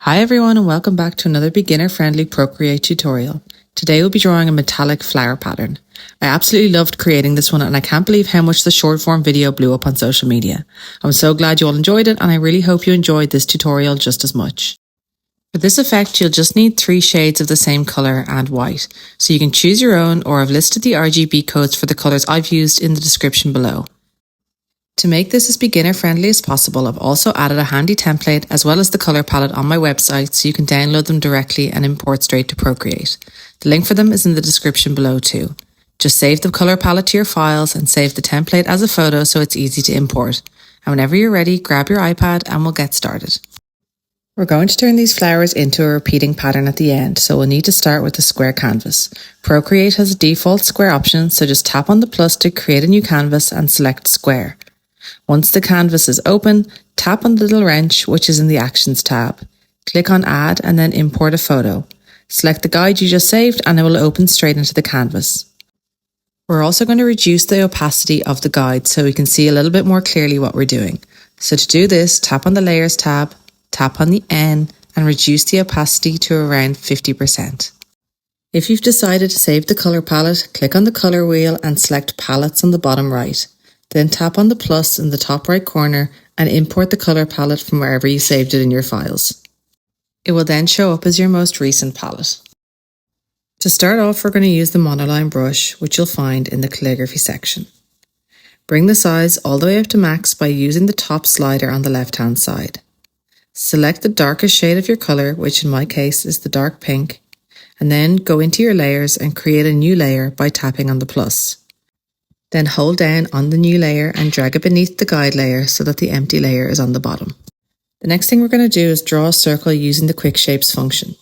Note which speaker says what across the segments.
Speaker 1: Hi everyone and welcome back to another beginner-friendly Procreate tutorial. Today we'll be drawing a metallic flower pattern. I absolutely loved creating this one and I can't believe how much the short form video blew up on social media. I'm so glad you all enjoyed it and I really hope you enjoyed this tutorial just as much. For this effect you'll just need 3 shades of the same colour and white, so you can choose your own or I've listed the RGB codes for the colours I've used in the description below. To make this as beginner friendly as possible, I've also added a handy template as well as the colour palette on my website so you can download them directly and import straight to Procreate. The link for them is in the description below too. Just save the colour palette to your files and save the template as a photo so it's easy to import. And whenever you're ready, grab your iPad and we'll get started. We're going to turn these flowers into a repeating pattern at the end, so we'll need to start with a square canvas. Procreate has a default square option, so just tap on the plus to create a new canvas and select square. Once the canvas is open, tap on the little wrench, which is in the Actions tab. Click on Add and then Import a photo. Select the guide you just saved and it will open straight into the canvas. We're also going to reduce the opacity of the guide so we can see a little bit more clearly what we're doing. So to do this, tap on the Layers tab, tap on the N and reduce the opacity to around 50%. If you've decided to save the colour palette, click on the colour wheel and select Palettes on the bottom right. Then tap on the plus in the top right corner and import the colour palette from wherever you saved it in your files. It will then show up as your most recent palette. To start off, we're going to use the monoline brush, which you'll find in the calligraphy section. Bring the size all the way up to max by using the top slider on the left hand side. Select the darkest shade of your colour, which in my case is the dark pink, and then go into your layers and create a new layer by tapping on the plus. Then hold down on the new layer and drag it beneath the guide layer so that the empty layer is on the bottom. The next thing we're going to do is draw a circle using the quick shapes function.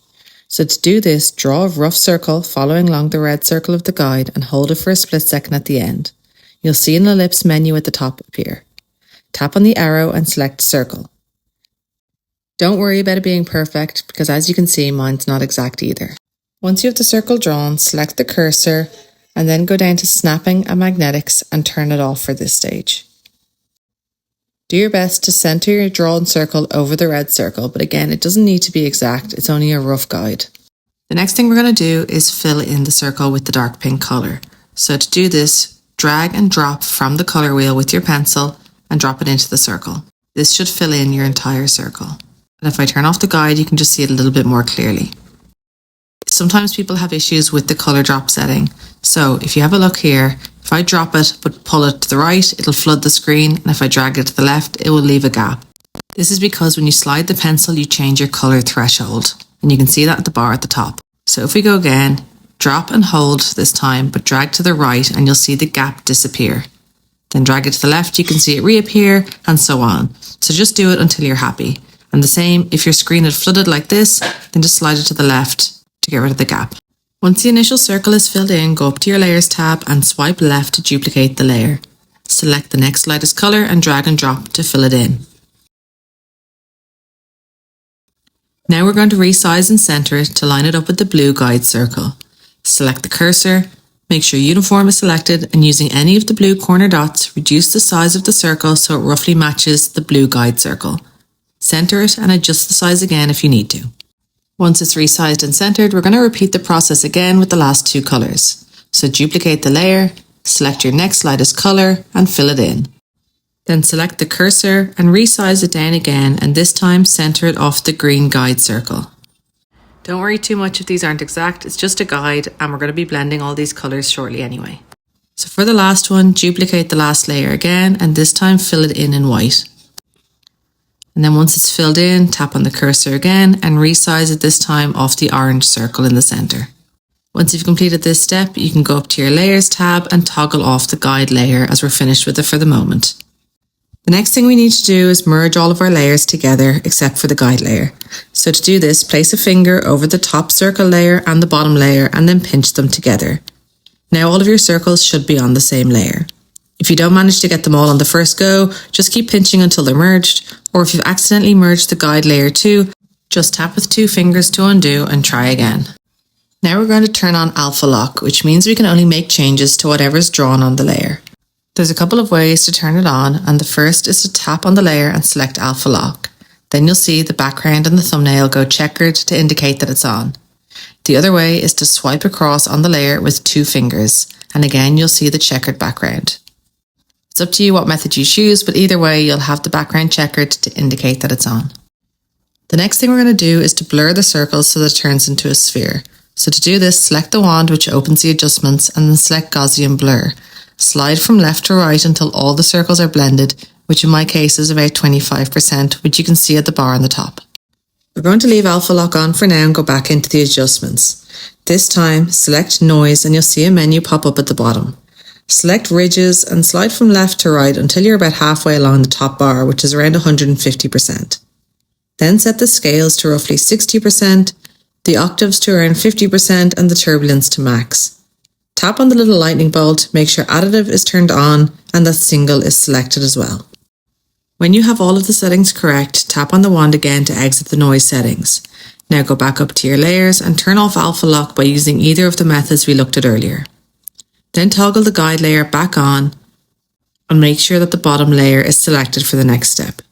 Speaker 1: So to do this, draw a rough circle following along the red circle of the guide and hold it for a split second at the end. You'll see an ellipse menu at the top appear. Tap on the arrow and select circle. Don't worry about it being perfect because as you can see, mine's not exact either. Once you have the circle drawn, select the cursor and then go down to snapping and magnetics and turn it off for this stage. Do your best to center your drawn circle over the red circle, but again, it doesn't need to be exact, it's only a rough guide. The next thing we're going to do is fill in the circle with the dark pink colour. So to do this, drag and drop from the colour wheel with your pencil and drop it into the circle. This should fill in your entire circle. And if I turn off the guide, you can just see it a little bit more clearly. Sometimes people have issues with the colour drop setting. So if you have a look here, if I drop it but pull it to the right, it'll flood the screen, and if I drag it to the left, it will leave a gap. This is because when you slide the pencil, you change your colour threshold, and you can see that at the bar at the top. So if we go again, drop and hold this time, but drag to the right and you'll see the gap disappear. Then drag it to the left, you can see it reappear, and so on. So just do it until you're happy. And the same, if your screen had flooded like this, then just slide it to the left to get rid of the gap. Once the initial circle is filled in, go up to your Layers tab and swipe left to duplicate the layer. Select the next lightest colour and drag and drop to fill it in. Now we're going to resize and centre it to line it up with the blue guide circle. Select the cursor, make sure uniform is selected, and using any of the blue corner dots, reduce the size of the circle so it roughly matches the blue guide circle. Centre it and adjust the size again if you need to. Once it's resized and centered, we're going to repeat the process again with the last 2 colors. So duplicate the layer, select your next lightest color and fill it in. Then select the cursor and resize it down again, and this time center it off the green guide circle. Don't worry too much if these aren't exact, it's just a guide and we're going to be blending all these colors shortly anyway. So for the last one, duplicate the last layer again and this time fill it in white. And then once it's filled in, tap on the cursor again and resize it this time off the orange circle in the center. Once you've completed this step, you can go up to your Layers tab and toggle off the guide layer as we're finished with it for the moment. The next thing we need to do is merge all of our layers together except for the guide layer. So to do this, place a finger over the top circle layer and the bottom layer and then pinch them together. Now all of your circles should be on the same layer. If you don't manage to get them all on the first go, just keep pinching until they're merged, or if you've accidentally merged the guide layer too, just tap with 2 fingers to undo and try again. Now we're going to turn on alpha lock, which means we can only make changes to whatever's drawn on the layer. There's a couple of ways to turn it on, and the first is to tap on the layer and select alpha lock. Then you'll see the background and the thumbnail go checkered to indicate that it's on. The other way is to swipe across on the layer with 2 fingers, and again you'll see the checkered background. It's up to you what method you choose, but either way you'll have the background checkered to indicate that it's on. The next thing we're going to do is to blur the circles so that it turns into a sphere. So to do this, select the wand which opens the adjustments and then select Gaussian Blur. Slide from left to right until all the circles are blended, which in my case is about 25%, which you can see at the bar on the top. We're going to leave Alpha Lock on for now and go back into the adjustments. This time, select Noise and you'll see a menu pop up at the bottom. Select Ridges and slide from left to right until you're about halfway along the top bar, which is around 150%. Then set the scales to roughly 60%, the octaves to around 50% and the turbulence to max. Tap on the little lightning bolt, make sure additive is turned on and that single is selected as well. When you have all of the settings correct, tap on the wand again to exit the noise settings. Now go back up to your layers and turn off Alpha Lock by using either of the methods we looked at earlier. Then toggle the guide layer back on and make sure that the bottom layer is selected for the next step.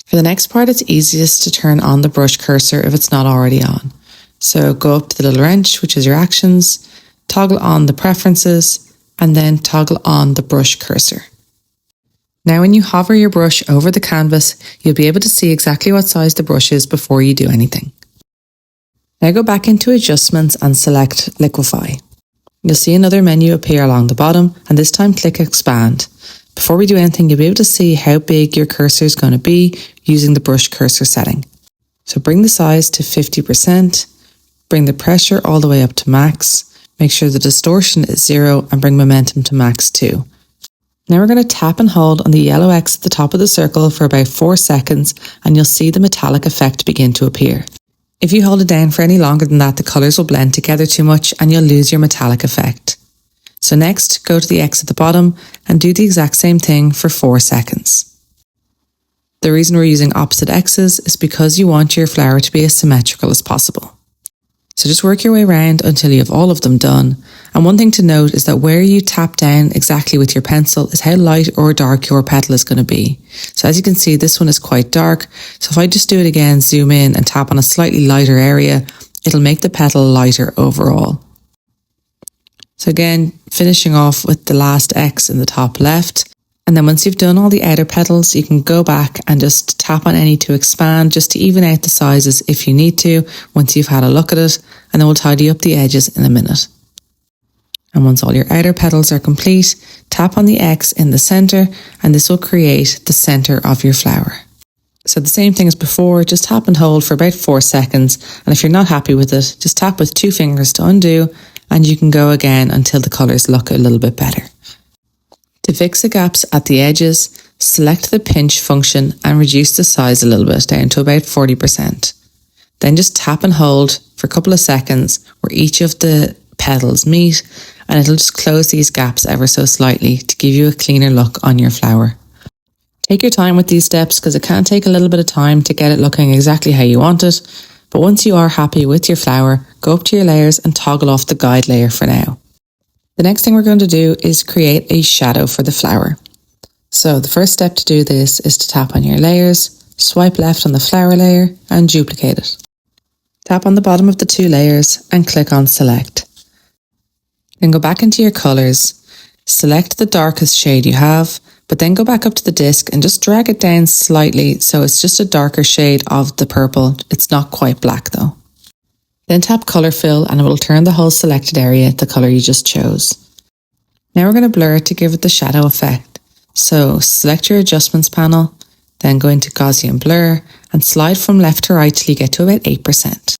Speaker 1: For the next part, it's easiest to turn on the brush cursor if it's not already on. So go up to the little wrench, which is your actions, toggle on the preferences, and then toggle on the brush cursor. Now when you hover your brush over the canvas, you'll be able to see exactly what size the brush is before you do anything. Now go back into adjustments and select Liquify. You'll see another menu appear along the bottom and this time click expand. Before we do anything, you'll be able to see how big your cursor is going to be using the brush cursor setting. So bring the size to 50%, bring the pressure all the way up to max, make sure the distortion is 0 and bring momentum to max 2. Now we're going to tap and hold on the yellow X at the top of the circle for about 4 seconds and you'll see the metallic effect begin to appear. If you hold it down for any longer than that, the colours will blend together too much and you'll lose your metallic effect. So next, go to the X at the bottom and do the exact same thing for 4 seconds. The reason we're using opposite X's is because you want your flower to be as symmetrical as possible. So just work your way around until you have all of them done. And one thing to note is that where you tap down exactly with your pencil is how light or dark your petal is going to be. So as you can see, this one is quite dark. So if I just do it again, zoom in and tap on a slightly lighter area, it'll make the petal lighter overall. So again, finishing off with the last X in the top left. And then once you've done all the outer petals, you can go back and just tap on any to expand, just to even out the sizes if you need to, once you've had a look at it, and then we'll tidy up the edges in a minute. And once all your outer petals are complete, tap on the X in the center, and this will create the center of your flower. So the same thing as before, just tap and hold for about 4 seconds, and if you're not happy with it, just tap with 2 fingers to undo, and you can go again until the colours look a little bit better. To fix the gaps at the edges, select the pinch function and reduce the size a little bit down to about 40%. Then just tap and hold for a couple of seconds where each of the petals meet and it'll just close these gaps ever so slightly to give you a cleaner look on your flower. Take your time with these steps because it can take a little bit of time to get it looking exactly how you want it, but once you are happy with your flower, go up to your layers and toggle off the guide layer for now. The next thing we're going to do is create a shadow for the flower. So the first step to do this is to tap on your layers, swipe left on the flower layer and duplicate it. Tap on the bottom of the 2 layers and click on select. Then go back into your colours, select the darkest shade you have, but then go back up to the disc and just drag it down slightly so it's just a darker shade of the purple. It's not quite black though. Then tap colour fill and it will turn the whole selected area the colour you just chose. Now we're going to blur it to give it the shadow effect. So select your adjustments panel, then go into Gaussian Blur and slide from left to right till you get to about 8%.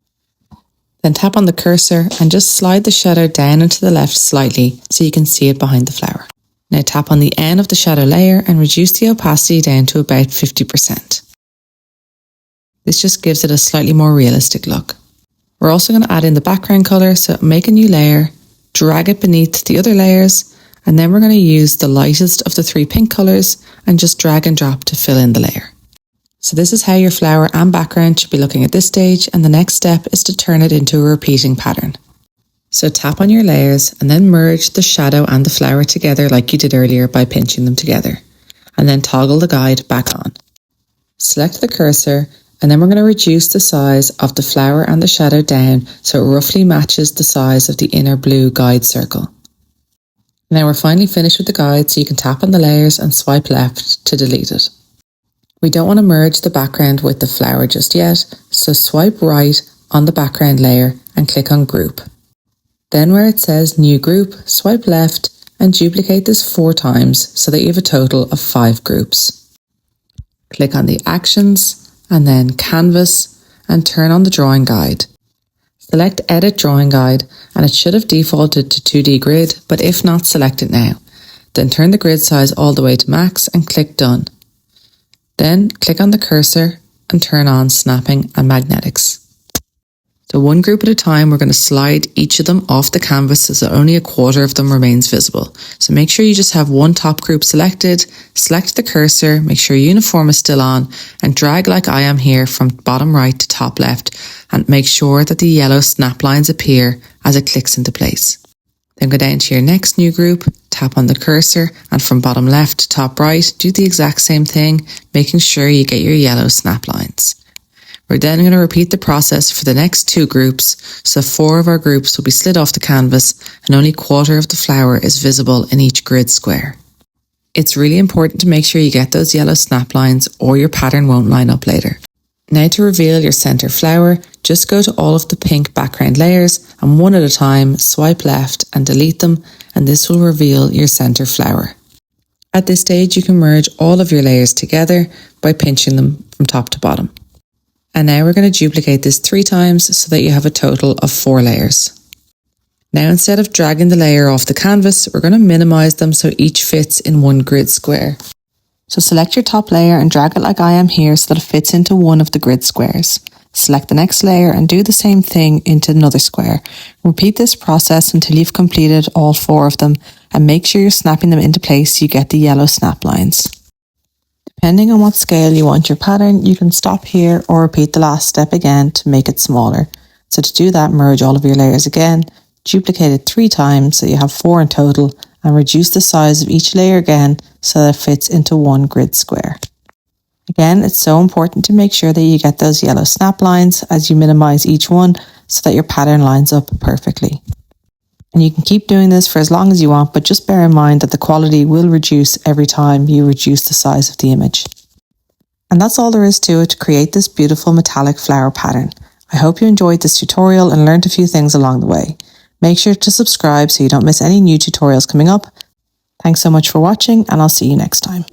Speaker 1: Then tap on the cursor and just slide the shadow down and to the left slightly so you can see it behind the flower. Now tap on the end of the shadow layer and reduce the opacity down to about 50%. This just gives it a slightly more realistic look. We're also going to add in the background colour, so make a new layer, drag it beneath the other layers, and then we're going to use the lightest of the 3 pink colours and just drag and drop to fill in the layer. So this is how your flower and background should be looking at this stage, and the next step is to turn it into a repeating pattern. So tap on your layers and then merge the shadow and the flower together like you did earlier by pinching them together, and then toggle the guide back on. Select the cursor And then we're going to reduce the size of the flower and the shadow down so it roughly matches the size of the inner blue guide circle. Now we're finally finished with the guide, so you can tap on the layers and swipe left to delete it. We don't want to merge the background with the flower just yet, so swipe right on the background layer and click on Group. Then where it says New Group, swipe left and duplicate this 4 times so that you have a total of 5 groups. Click on the Actions and then Canvas and turn on the Drawing Guide. Select Edit Drawing Guide and it should have defaulted to 2D Grid, but if not, select it now. Then turn the grid size all the way to max and click Done. Then click on the cursor and turn on Snapping and Magnetics. So one group at a time, we're going to slide each of them off the canvas so that only a quarter of them remains visible. So make sure you just have one top group selected, select the cursor, make sure uniform is still on, and drag like I am here from bottom right to top left, and make sure that the yellow snap lines appear as it clicks into place. Then go down to your next new group, tap on the cursor, and from bottom left to top right, do the exact same thing, making sure you get your yellow snap lines. We're then going to repeat the process for the next 2 groups, so 4 of our groups will be slid off the canvas and only a quarter of the flower is visible in each grid square. It's really important to make sure you get those yellow snap lines or your pattern won't line up later. Now to reveal your center flower, just go to all of the pink background layers and one at a time swipe left and delete them, and this will reveal your center flower. At this stage you can merge all of your layers together by pinching them from top to bottom. And now we're going to duplicate this 3 times so that you have a total of 4 layers. Now instead of dragging the layer off the canvas, we're going to minimize them so each fits in one grid square. So select your top layer and drag it like I am here so that it fits into one of the grid squares. Select the next layer and do the same thing into another square. Repeat this process until you've completed all 4 of them, and make sure you're snapping them into place so you get the yellow snap lines. Depending on what scale you want your pattern, you can stop here or repeat the last step again to make it smaller. So to do that, merge all of your layers again, duplicate it 3 times so you have 4 in total, and reduce the size of each layer again so that it fits into one grid square. Again, it's so important to make sure that you get those yellow snap lines as you minimize each one so that your pattern lines up perfectly. And you can keep doing this for as long as you want, but just bear in mind that the quality will reduce every time you reduce the size of the image. And that's all there is to it to create this beautiful metallic flower pattern. I hope you enjoyed this tutorial and learned a few things along the way. Make sure to subscribe so you don't miss any new tutorials coming up. Thanks so much for watching, and I'll see you next time.